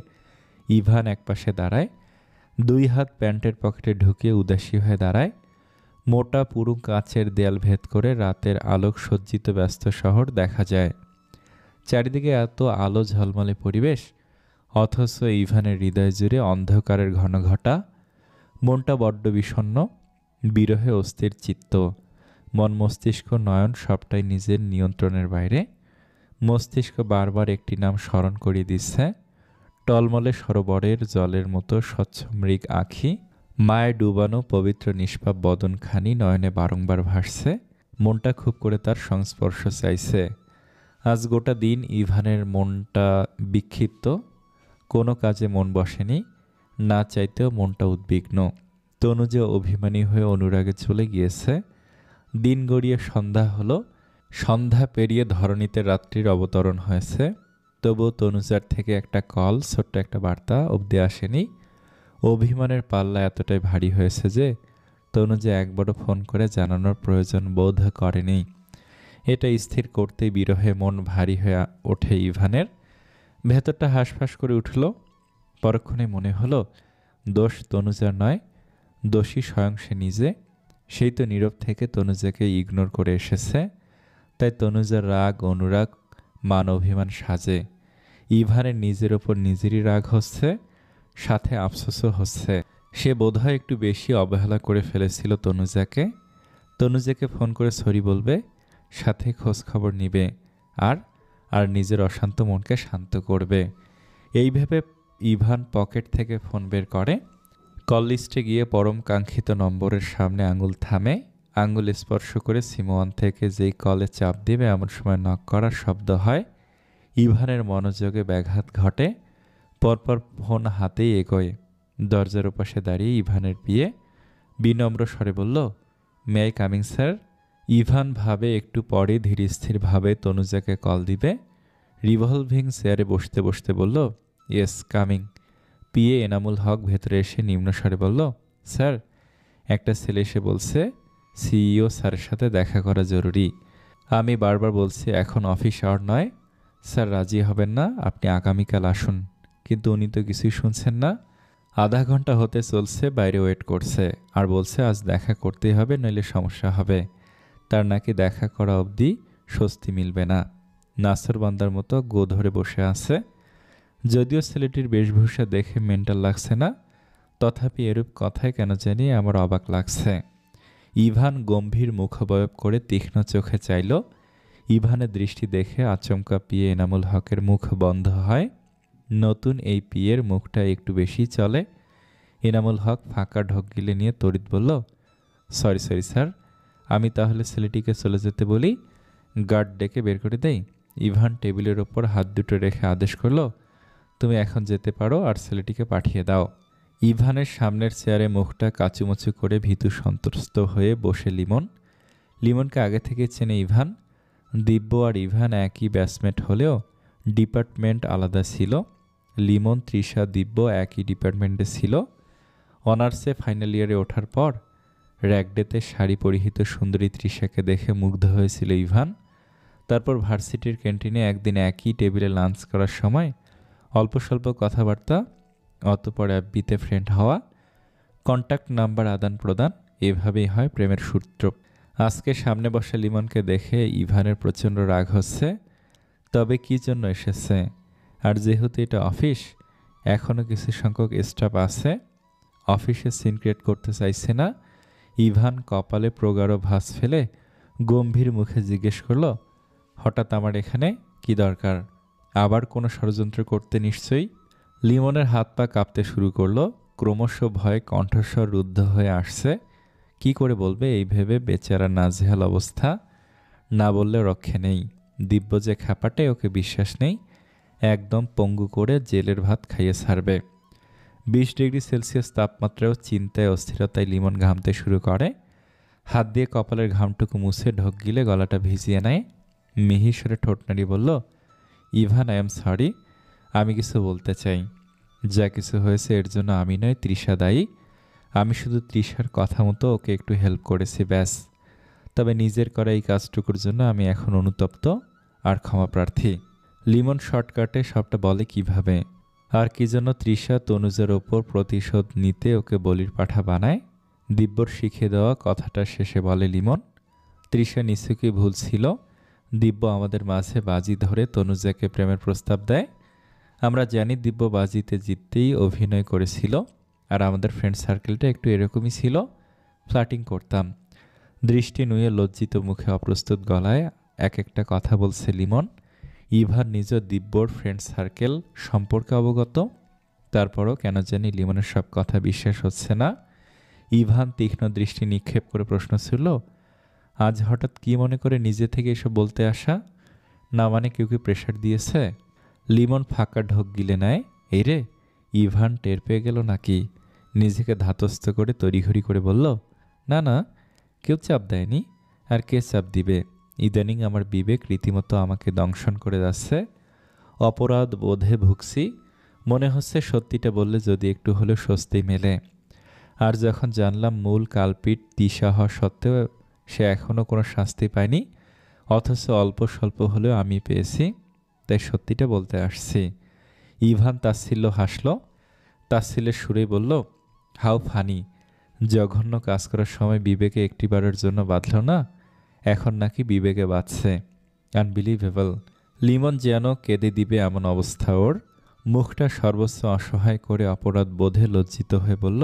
ইভান একপাশে দাঁড়ায়। দুই হাত প্যান্টের পকেটে ঢুকিয়ে উদাসী হয়ে দাঁড়ায়। মোটা পুরু কাঁচের দেয়াল ভেদ করে রাতের আলোক সজ্জিত ব্যস্ত শহর দেখা যায়। চারিদিকে এত আলো ঝলমলে পরিবেশ, অথচ ইভানের হৃদয় জুড়ে অন্ধকারের ঘনঘটা। মনটা বড্ড বিষণ্ণ, বিরহে অস্থির চিত্ত। মন, মস্তিষ্ক, নয়ন সবটাই নিজের নিয়ন্ত্রণের বাইরে। মস্তিষ্ক বারবার একটি নাম স্মরণ করিয়ে দিচ্ছে, টলমলে সরোবরের জলের মতো স্বচ্ছ মৃগ আঁখি। মায়ের ডুবানো পবিত্র নিষ্পাপ বদনখানি নয়নে বারংবার ভাসছে। মনটা খুব করে তার সংস্পর্শ চাইছে। আজ গোটা দিন ইভানের মনটা বিক্ষিপ্ত, কোনো কাজে মন বসেনি। না চাইতেও মনটা উদ্বিগ্ন। তনুজা অভিমানী হয়ে অনুরাগে চলে গিয়েছে। দিন গড়িয়ে সন্ধ্যা হলো। সন্ধ্যা পেরিয়ে ধরণীতে রাত্রির অবতরণ হয়েছে। তবুও তনুজার থেকে একটা কল, ছোট্ট একটা বার্তা অবধি আসেনি। অভিমানের পাল্লা এতটাই ভারী হয়েছে যে তনুজা একবারও ফোন করে জানানোর প্রয়োজন বোধ করেনি। এটা স্থির করতেই বিরহে মন ভারী হয়ে ওঠে ইভানের। ভেতরটা হাঁসফাঁস করে উঠল। পরক্ষণে মনে হলো দোষ তনুজার নয়, দোষী স্বয়ং সে নিজে। সেই তো নীরব থেকে তনুজাকে ইগনোর করে এসেছে। তাই তনুজার রাগ, অনুরাগ, মান অভিমান সাজে। ইভানের নিজের ওপর নিজেরই রাগ হচ্ছে, সাথে আফসোসও হচ্ছে। সে বোধহয় একটু বেশি অবহেলা করে ফেলেছিল তনুজাকে। তনুজাকে ফোন করে সরি বলবে, সাথে খোঁজ খবর নিবে, আর আর নিজের অশান্ত মনকে শান্ত করবে। এই ভেবে ইভান পকেট থেকে ফোন বের করে। কল লিস্টে গিয়ে পরম কাঙ্ক্ষিত নম্বরের সামনে আঙুল থামে। আঙুল স্পর্শ করে সিম1 থেকে যেই কলে চাপ দিবে এমন সময় নক করার শব্দ হয়। ইভানের মনোযোগে ব্যাঘাত ঘটে। পরপর ফোন হাতেই এগোয়। দরজার ওপাশে দাঁড়িয়ে ইভানের বিয়ে বিনম্র স্বরে বলল, may I coming sir? Ivan ভাবে একটু পরে ধীরস্থিরভাবে তনুজাকে কল দিবে। রিভলভিং চেয়ারে বসতে বসতে বলল, yes coming. PA Enamul Haque ভেতরে এসে নিম্ন স্বরে বলল, স্যার একটা ছেলে এসে বলছে সিইও স্যারের সাথে দেখা করা জরুরি। আমি বারবার বলছি এখন অফিস আওয়ার নয়, স্যার রাজি হবেন না, আপনি আগামীকাল আসুন। কিন্তু উনি তো কিছুই শুনছেন না। আধা ঘন্টা হতে চলছে, বাইরে ওয়েট করছে আর বলছে আজ দেখা করতেই হবে, নইলে সমস্যা হবে। তার নাকি দেখা করা অবধি স্বস্তি মিলবে না। নাসরবান্দার মতো গো ধরে বসে আছে। যদিও ছেলেটির বেশভূষা দেখে মেন্টাল লাগছে না, তথাপি এরূপ কথায় কেন জানি আমার অবাক লাগছে। ইভান গম্ভীর মুখাবয়ব করে তীক্ষ্ণ চোখে চাইল। ইভানের দৃষ্টি দেখে আচমকা পিয়ে এনামুল হকের মুখ বন্ধ হয়। নতুন এই পিয়ের মুখটা একটু বেশি চলে। এনামুল হক ফাঁকা ঢোক গিলে নিয়ে তড়িৎ বলল, সরি স্যার, আমি তাহলে ছেলেটিকে চলে যেতে বলি, গার্ড ডেকে বের করে দেই। ইভান টেবিলের ওপর হাত দুটো রেখে আদেশ করল, তুমি এখন যেতে পারো আর ছেলেটিকে পাঠিয়ে দাও। ইভানের সামনের চেয়ারে মুখটা কাচুমুচু করে ভীতু সন্ত্রস্ত হয়ে বসে লিমন। লিমনকে আগে থেকে চেনে ইভান। দিব্য আর ইভান একই ব্যাচমেট হলেও ডিপার্টমেন্ট আলাদা ছিল। লিমন, তৃষা, দিব্য একই ডিপার্টমেন্টে ছিল। অনার্সে ফাইনাল ইয়ারে ওঠার পর র্যাকডেতে শাড়ি পরিহিত সুন্দরী তৃষাকে দেখে মুগ্ধ হয়েছিল ইভান। তারপর ভার্সিটির ক্যান্টিনে একদিন একই টেবিলে লাঞ্চ করার সময় অল্প স্বল্প কথাবার্তা, অতপর অ্যাফবিতে ফ্রেন্ড হওয়া, কন্ট্যাক্ট নাম্বার আদান প্রদান, এভাবেই হয় প্রেমের সূত্র। আজকে সামনে বসা লিমনকে দেখে ইভানের প্রচণ্ড রাগ হচ্ছে। তবে কী জন্য এসেছে? আর যেহেতু এটা অফিস, এখনও কিছু সংখ্যক স্টাফ আছে, অফিসে সিন ক্রিয়েট করতে চাইছে না। ইভান কপালে প্রগাঢ় ভাঁজ ফেলে গম্ভীর মুখে জিজ্ঞেস করল, হঠাৎ আমার এখানে কি দরকার? আবার কোনো ষড়যন্ত্র করতে নিশ্চয়ই? লিমনের হাত পা কাঁপতে শুরু করলো। ক্রমশ ভয়ে কণ্ঠস্বর রুদ্ধ হয়ে আসছে। কি করে বলবে এই ভেবে বেচারা নাজেহাল অবস্থা। না বললে রক্ষে নেই। দিব্য যে খ্যাপাটে, ওকে বিশ্বাস নেই। একদম পঙ্গু করে জেলের ভাত খাইয়ে ছাড়বে। 20 ডিগ্রি সেলসিয়াস তাপমাত্রাও চিন্তায় অস্থিরতায় লিমন ঘামতে শুরু করে। হাত দিয়ে কপালের ঘামটুকু মুছে ঢোক গিলে গলাটা ভিজিয়ে নেয়। মিহিসরে ঠোঁট নাড়িয়ে বলল, ইভান, আই এম সরি, আমি কিছু বলতে চাই। যা কিছু হয়েছে এর জন্য আমি নয়, তৃষা দায়ী। আমি শুধু তৃষার কথা মতো ওকে একটু হেল্প করেছি, ব্যাস। তবে নিজের করা এই কাজটুকুর জন্য আমি এখন অনুতপ্ত আর ক্ষমাপ্রার্থী। লিমন শর্টকাটে সবটা বলে কিভাবে আর কি জন্য তৃষা তনুজের ওপর প্রতিশোধ নিতে ওকে বলির পাঠা বানায়। দিব্যর শিখিয়ে দেওয়া কথাটা শেষে বলে লিমন, তৃষা নিশ্চয়ই ভুল ছিল। দিব্য আমাদের মাঝে বাজি ধরে তনুজাকে প্রেমের প্রস্তাব দেয়। আমরা জানি দিব্য বাজিতে জিততেই অভিনয় করেছিল, আর আমাদের ফ্রেন্ড সার্কেলটা একটু এরকমই ছিল, ফ্লার্টিং করতাম। দৃষ্টি নুয়ে লজ্জিত মুখে অপ্রস্তুত গলায় এক একটা কথা বলছে লিমন। ইভান নিজ দিব্যর ফ্রেন্ড সার্কেল সম্পর্কে অবগত, তারপরও কেন জানি লিমনের সব কথা বিশ্বাস হচ্ছে না। ইভান তীক্ষ্ণ দৃষ্টি নিক্ষেপ করে প্রশ্ন ছিল, আজ হঠাৎ কি মনে করে নিজে থেকে এসব বলতে আসা? না মানে কেউ কি প্রেশার দিয়েছে? লিমন ফাঁকা ঢোক গিলে নেয়। এই রে, ইভান টের পেয়ে গেল নাকি? নিজেকে ধাতস্থ করে তড়িঘড়ি করে বলল, না, কেউ চাপ দেয়নি। আর কে চাপ দিবে? ইদানিং আমার বিবেক রীতিমতো আমাকে দংশন করে যাচ্ছে। অপরাধ বোধে ভুগছি। মনে হচ্ছে সত্যিটা বললে যদি একটু হলেও স্বস্তি মেলে। আর যখন জানলাম মূল কালপিট তৃষা হওয়া সত্ত্বেও সে এখনও কোনো শাস্তি পায়নি, অথচ অল্প স্বল্প হলেও আমি পেয়েছি, তাই সত্যিটা বলতে আসছি। ইভান তাচ্ছিল্য হাসল। তাচ্ছিল্যের সুরেই বলল, হাউ ফানি। জঘন্য কাজ করার সময় বিবেকে একটিবারের জন্য বাঁধল না, এখন নাকি বিবেকে বাঁধছে। আনবিলিভেবল। লিমন যেন কেঁদে দিবে এমন অবস্থা ওর। মুখটা সর্বোচ্চ অসহায় করে অপরাধ বোধে লজ্জিত হয়ে বলল,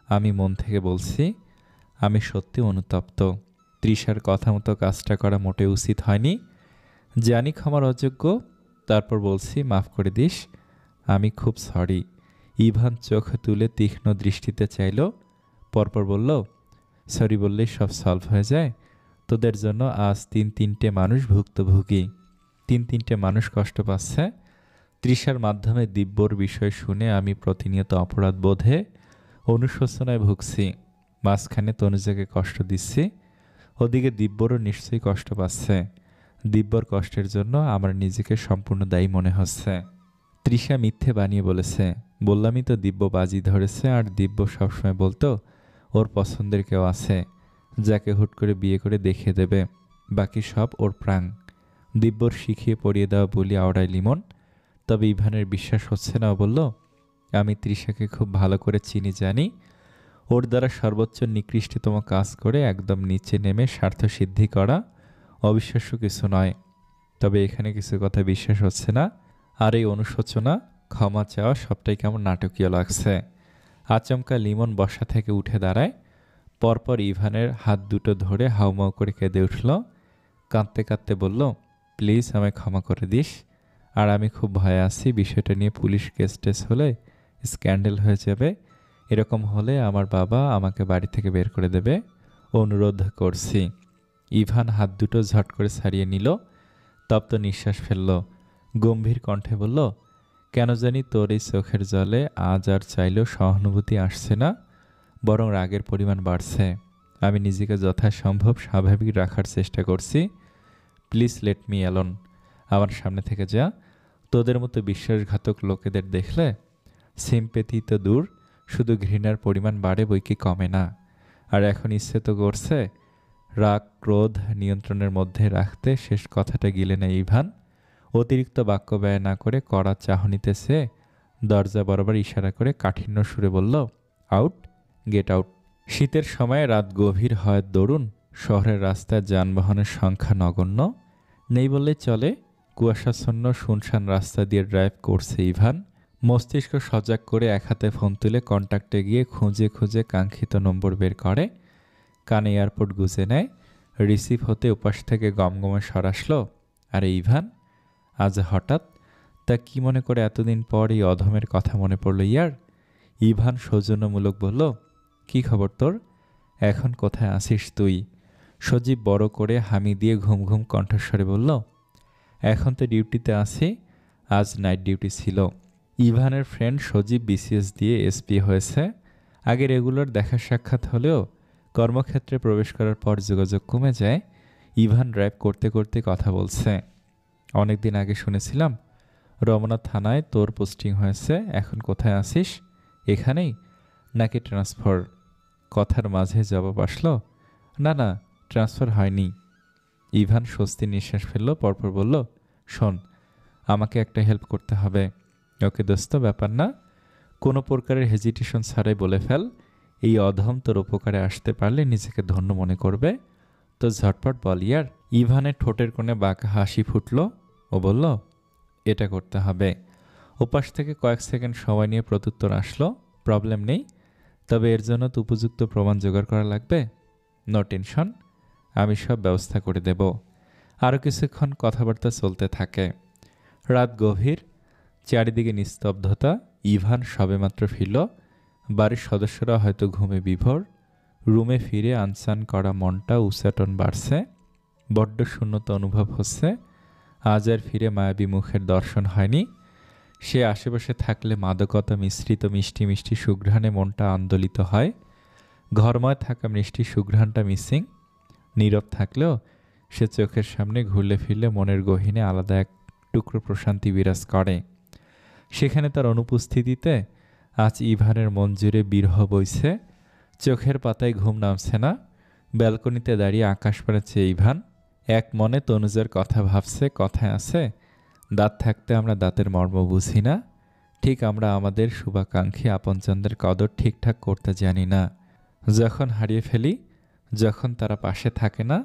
আমি মন থেকে বলছি, আমি সত্যি অনুতপ্ত। তৃষার কথা মতো কাজটা করা মোটে উচিত হয়নি। জানি ক্ষমার অযোগ্য, তারপর বলছি মাফ করে দিস। আমি খুব সরি। ইভান চোখ তুলে তীক্ষ্ণ দৃষ্টিতে চাইল, পরপর বলল, সরি বললেই সব সলভ হয়ে যায়? তোদের জন্য আজ 3-3টে মানুষ ভুক্তভোগী। 3-3টে মানুষ কষ্ট পাচ্ছে। তৃষার মাধ্যমে দিব্যর বিষয় শুনে আমি প্রতিনিয়ত অপরাধ বোধে অনুশোচনায় ভুগছি। মাঝখানে তনুজাকে কষ্ট দিচ্ছি, ওদিকে দিব্যরও নিশ্চয়ই কষ্ট পাচ্ছে। দিব্যর কষ্টের জন্য আমার নিজেকে সম্পূর্ণ দায়ী মনে হচ্ছে। তৃষা মিথ্যে বানিয়ে বলেছে। বললামই তো দিব্য বাজি ধরেছে, আর দিব্য সবসময় বলতো ওর পছন্দের কেউ আছে, যাকে হুট করে বিয়ে করে দেখিয়ে দেবে। বাকি সব ওর প্রাং। দিব্যর শিখিয়ে পড়িয়ে দেওয়া বলি আওড়ায় লিমন। তবে ইভানের বিশ্বাস হচ্ছে না। ও বলল, আমি তৃষাকে খুব ভালো করে চিনি, জানি ওর দ্বারা সর্বোচ্চ নিকৃষ্টতম কাজ করে একদম নিচে নেমে স্বার্থ সিদ্ধি করা অবিশ্বাস্য কিছু নয়। তবে এখানে কিছু কথা বিশ্বাস হচ্ছে না। আর এই অনুশোচনা, ক্ষমা চাওয়া সবটাই কেমন নাটকীয় লাগছে। আচমকা লিমন বসা থেকে উঠে দাঁড়ায়। পরপর ইভানের হাত দুটো ধরে হাউমাউ করে কেঁদে উঠল। কাঁদতে কাঁদতে বলল, প্লিজ আমায় ক্ষমা করে দিস। আর আমি খুব ভয়ে আছি, বিষয়টা নিয়ে পুলিশ কেস টেস হলে স্ক্যান্ডেল হয়ে যাবে। এরকম হলে আমার বাবা আমাকে বাড়ি থেকে বের করে দেবে। অনুরোধ করছি। ইভান হাত দুটো ঝট করে ছাড়িয়ে নিল। তপ্ত নিঃশ্বাস ফেলল। গম্ভীর কণ্ঠে বলল, কেন জানি তোর এই চোখের জলে আজ আর চাইলেও সহানুভূতি আসছে না, বরং রাগের পরিমাণ বাড়ছে। আমি নিজেকে যথাসম্ভব স্বাভাবিক রাখার চেষ্টা করছি। Please let me alone. আমার সামনে থেকে যা। তোদের মতো বিশ্বাসঘাতক লোকেদের দেখলে সিম্পেথি তো দূর, শুধু ঘৃণার পরিমাণ বাড়ে, বই কি কমে না। আর এখন ইচ্ছে তো করছে রাগ ক্রোধ নিয়ন্ত্রণের মধ্যে রাখতে শেষ কথাটা গিলে নেয় ইভান। অতিরিক্ত বাক্য ব্যয় না করে কড়া চাহনিতে সে দরজা বরাবর ইশারা করে কাঠিন্য সুরে বলল, আউট, গেট আউট। শীতের সময় রাত গভীর হয় দরুন। শহরের রাস্তায় যানবাহনের সংখ্যা নগণ্য, নেই বললেই চলে। কুয়াশাচ্ছন্ন শুনশান রাস্তা দিয়ে ড্রাইভ করছে ইভান। মস্তিষ্ক সজাগ করে এক হাতে ফোন তুলে কন্ট্যাক্টে গিয়ে খুঁজে খুঁজে কাঙ্ক্ষিত নম্বর বের করে। কানে এয়ারপোর্ট গুজে নেয়। রিসিভ হতে উপাস থেকে গমগমে স্বর আসলো, আরে ইভান, আজ হঠাৎ? তা কি মনে করে এতদিন পর এই অধমের কথা মনে পড়ল ইয়ার? ইভান সৌজন্যমূলক বলল, কি খবর তোর? এখন কোথায় আছিস তুই? সজীব বড় করে হামি দিয়ে ঘুম ঘুম কণ্ঠস্বরে বলল, এখন তো ডিউটিতে আছি, আজ নাইট ডিউটি ছিল। ইভানের ফ্রেন্ড সজীব বিসিএস দিয়ে এসপি হয়েছে। আগে রেগুলার দেখা সাক্ষাৎ হলেও কর্মক্ষেত্রে প্রবেশ করার পর যোগাযোগ কমে যায়। ইভান ড্রাইভ করতে করতে কথা বলছে, অনেকদিন আগে শুনেছিলাম রমনা থানায় তোর পোস্টিং হয়েছে, এখন কোথায় আছিস? এখানেই নাকি ট্রান্সফার? কথার মাঝে জবাব আসলো, না না, ট্রান্সফার হয়নি। ইভান স্বস্তি নিঃশ্বাস ফেলল। পরপর বলল, শোন, আমাকে একটা হেল্প করতে হবে। ওকে দোস্ত, ব্যাপার না, কোনো প্রকারের হেজিটেশন ছাড়াই বলে ফেল। এই অধম তোর উপকারে আসতে পারলে নিজেকে ধন্য মনে করবে। তো ঝটপট বল ইয়ার। ইভানের ঠোঁটের কোণে বাঁকা হাসি ফুটল। ও বলল, এটা করতে হবে। ওপাশ থেকে কয়েক সেকেন্ড সময় নিয়ে প্রত্যুত্তর আসলো, প্রবলেম নেই, তবে এর জন্য তো উপযুক্ত প্রমাণ জোগাড় করা লাগবে। নো টেনশন, আমি সব ব্যবস্থা করে দেব। আরও কিছুক্ষণ কথাবার্তা চলতে থাকে। রাত গভীর, চারিদিকে নিস্তব্ধতা। ইভান সবেমাত্র ফিরল। বাড়ির সদস্যরা হয়তো ঘুমে বিভোর। রুমে ফিরে আনসান করা মনটা উচাটন বাড়ছে। বড্ড শূন্যতা অনুভব হচ্ছে। আজ আর ফিরে মায়াবী মুখের দর্শন হয়নি। সে আশেপাশে থাকলে মাদকতা মিশ্রিত মিষ্টি মিষ্টি সুঘ্রাণে মনটা আন্দোলিত হয়। ঘরময় থাকা মিষ্টি সুঘ্রাণটা মিসিং। নীরব থাকলেও সে চোখের সামনে ঘুরলে ফিরলে মনের গহীনে আলাদা এক টুকরো প্রশান্তি বিরাজ করে। সেখানে তার অনুপস্থিতিতে আজ ইভানের মন জুড়ে বিরহ বইছে। চোখের পাতায় ঘুম নামছে না। ব্যালকনিতে দাঁড়িয়ে আকাশ পানে চেয়ে ইভান এক মনে তনুজার কথা ভাবছে। কথায় আছে, দাঁত থাকতে আমরা দাঁতের মর্ম বুঝি না, ঠিক আমরা আমাদের শুভাকাঙ্ক্ষী আপনজনদের কদর ঠিকঠাক করতে জানি না। যখন হারিয়ে ফেলি, যখন তারা পাশে থাকে না,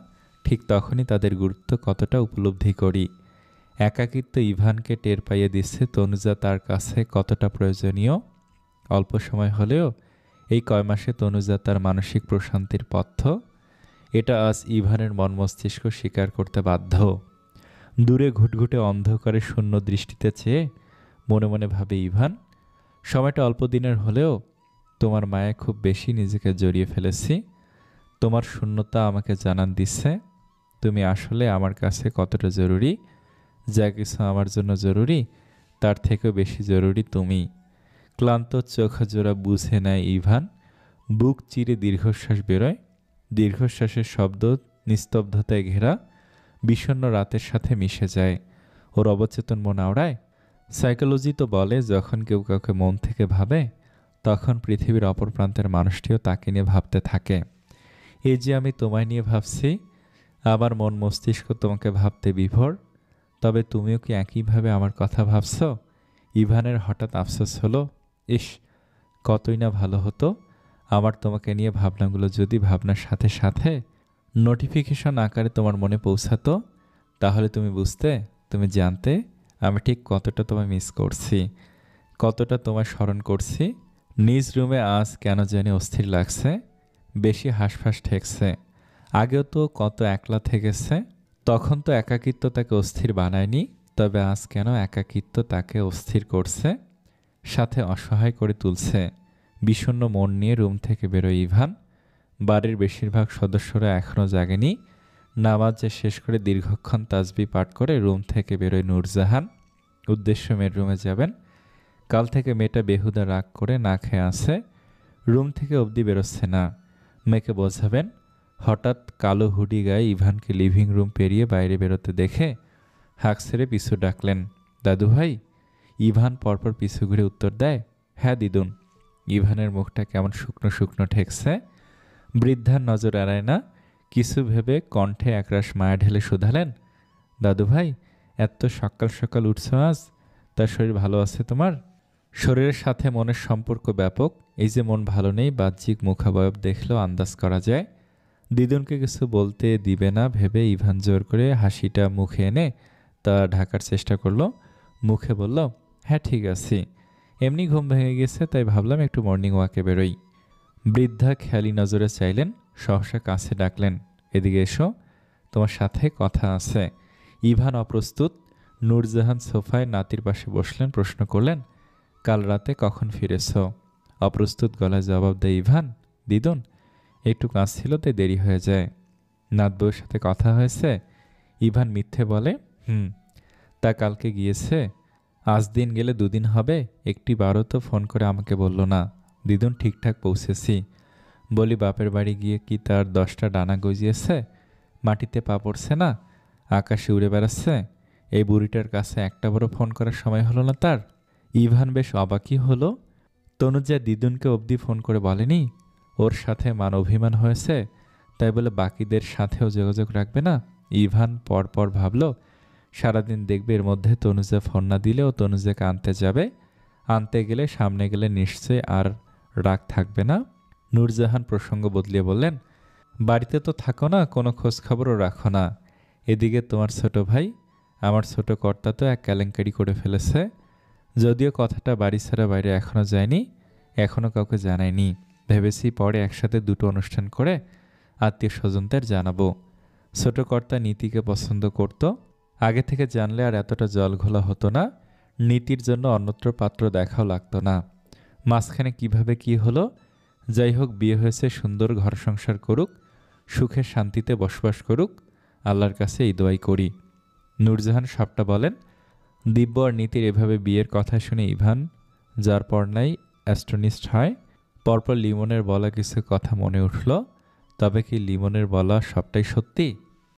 ঠিক তখনই তাদের গুরুত্ব কতটা উপলব্ধি করি। একাকিত্ব ইভানকে টের পাইয়ে দিচ্ছে তনুজা তার কাছে কতটা প্রয়োজনীয়। অল্প সময় হলেও এই কয় মাসে তনুজা তার মানসিক প্রশান্তির পথ্য। এটা আজ ইভানের মন মস্তিষ্ক স্বীকার করতে বাধ্য। দূরে ঘুটঘুটে অন্ধকারে শূন্য দৃষ্টিতে চেয়ে মনে মনে ভাবে ইভান, সময়টা অল্প দিনের হলেও তোমার মায়ে খুব বেশি নিজেকে জড়িয়ে ফেলেছি। তোমার শূন্যতা আমাকে জানান দিচ্ছে তুমি আসলে আমার কাছে কতটা জরুরি। যা কিছু আমার জন্য জরুরি তার থেকেও বেশি জরুরি তুমি। ক্লান্ত চোখ জোড়া বুঝে নেয় ইভান। বুক চিরে দীর্ঘশ্বাস বেরোয়। দীর্ঘশ্বাসের শব্দ নিস্তব্ধতায় ঘেরা বিষণ্ণ রাতের সাথে মিশে যায়। ওর অবচেতন মন আওড়ায়। সাইকোলজি তো বলে যখন কেউ কাউকে মন থেকে ভাবে তখন পৃথিবীর অপর প্রান্তের মানুষটিও তাকে নিয়ে ভাবতে থাকে, এই যে আমি তোমায় নিয়ে ভাবছি, আমার মন মস্তিষ্ক তোমাকে ভাবতে বিভোর, তবে তুমিও কি একইভাবে আমার কথা ভাবছ? ইভানের হঠাৎ আফসোস হলো, ইস, কতই না ভালো হতো আমার তোমাকে নিয়ে ভাবনাগুলো যদি ভাবনার সাথে সাথে নোটিফিকেশন আকারে তোমার মনে পৌঁছাতো, তাহলে তুমি বুঝতে, তুমি জানতে আমি ঠিক কতটা তোমায় মিস করছি, কতটা তোমায় স্মরণ করছি। নিজ রুমে আজ কেন জানি অস্থির লাগছে, বেশি হাঁসফাঁস ঠেকছে। আগেও তো কত একলা থেকেছে, তখন তো একাকিত্ব তাকে অস্থির বানায়নি, তবে আজ কেন একাকিত্ব তাকে অস্থির করছে, সাথে অসহায় করে তুলছে। বিষণ্ণ মন নিয়ে রুম থেকে বেরোয় ইভান। বাড়ির বেশিরভাগ সদস্যরা এখনও জাগেনি। নামাজ শেষ করে দীর্ঘক্ষণ তাসবিহ পাঠ করে রুম থেকে বেরোয় নূরজাহান। উদ্দেশ্য মেয়ের রুমে যাবেন। কাল থেকে মেয়েটা বেহুদা রাগ করে না খেয়ে আছে, রুম থেকে অবধি বেরোচ্ছে না। মেয়েকে বোঝাবেন। হঠাৎ কালো হুডি গায়ে ইভানকে লিভিং রুম পেরিয়ে বাইরে বেরোতে দেখে হাঁক ছেড়ে পিছু ডাকলেন, দাদু ভাই। ইভান পরপর পিছু ঘুরে উত্তর দেয়, হ্যাঁ দিদুন। ইভানের মুখটা কেমন শুকনো শুকনো ঠেকছে। বৃদ্ধার নজর এড়ায় না, কিছু ভেবে কণ্ঠে একরাশ মায়া ঢেলে শুধালেন, দাদু ভাই, এত সকাল সকাল উঠছ আজ, তার শরীর ভালো আছে তোমার? শরীরের সাথে মনের সম্পর্ক ব্যাপক, এই যে মন ভালো নেই বাহ্যিক মুখাবয়ব দেখলেও আন্দাজ করা যায়। দিদুনকে কিছু বলতে দিবে না ভেবে ইভান জোর করে হাসিটা মুখে এনে তা ঢাকার চেষ্টা করলো। মুখে বলল, হ্যাঁ ঠিক আছি, এমনি ঘুম ভেঙে গেছে তাই ভাবলাম একটু মর্নিং ওয়াকে বেরোই। বৃদ্ধা খেয়ালি নজরে চাইলেন, সহসা কাছে ডাকলেন, এদিকে এসো, তোমার সাথে কথা আছে। ইভান অপ্রস্তুত। নূরজাহান সোফায় নাতির পাশে বসলেন, প্রশ্ন করলেন, কাল রাতে কখন ফিরেছ? অপ্রস্তুত গলায় জবাব দেয় ইভান, দিদুন, একটু কাজ ছিল তাই দেরি হয়ে যায়। নাত বউয়ের সাথে কথা হয়েছে? ইভান মিথ্যে বলে, তা কালকে গিয়েছে, আজ দিন গেলে 2 দিন হবে, একটি বারও তো ফোন করে আমাকে বলল না। দিদুন, ঠিকঠাক পৌঁছেছি। বলি বাপের বাড়ি গিয়ে কি তার 10টা ডানা গজিয়েছে? মাটিতে পা পড়ছে না, আকাশে উড়ে বেড়াচ্ছে। এই বুড়িটার কাছে একটা বড় ফোন করার সময় হলো না তার। ইভান বেশ অবাকই হলো। তনুজা দিদুনকে অবধি ফোন করে বলেনি ওর সাথে মান অভিমান হয়েছে, তাই বলে বাকিদের সাথেও যোগাযোগ রাখবে না? ইভান পরপর ভাবল, সারাদিন দেখবে এর মধ্যে তনুজা ফোন না দিলেও তনুজাকে আনতে যাবে, আনতে গেলে সামনে গেলে নিশ্চয়ই আর রাগ থাকবে না। নূরজাহান প্রসঙ্গ বদলিয়ে বললেন, বাড়িতে তো থাকো না, কোনো খোঁজ খবরও রাখো না। এদিকে তোমার ছোট ভাই, আমার ছোট কর্তা তো এক কেলেঙ্কারি করে ফেলেছে। যদিও কথাটা বাড়ি ছাড়া বাইরে এখনও যায়নি, এখনও কাউকে জানায়নি। ভেবেছি পরে একসাথে 2টো অনুষ্ঠান করে আত্মীয় স্বজনদের জানাবো। ছোট কর্তা নীতিকে পছন্দ করত, আগে থেকে জানলে আর এতটা জল ঘোলা হতো না, নীতির জন্য অন্যত্র পাত্র দেখাও লাগতো না। মাঝখানে কিভাবে কি হলো, যাই হোক, বিয়ে হয়েছে, সুন্দর ঘর সংসার করুক, সুখে শান্তিতে বসবাস করুক, আল্লাহর কাছে এই দোয়াই করি। নূরজাহান সবটা বলেন। দিব্য আর নীতির এভাবে বিয়ের কথা শুনে ইভান যার পর নাই অ্যাস্ট্রনিস্ট হয়। পরপর লিমনের বলা কিছু কথা মনে উঠল, তবে কি লিমনের বলা সবটাই সত্যি?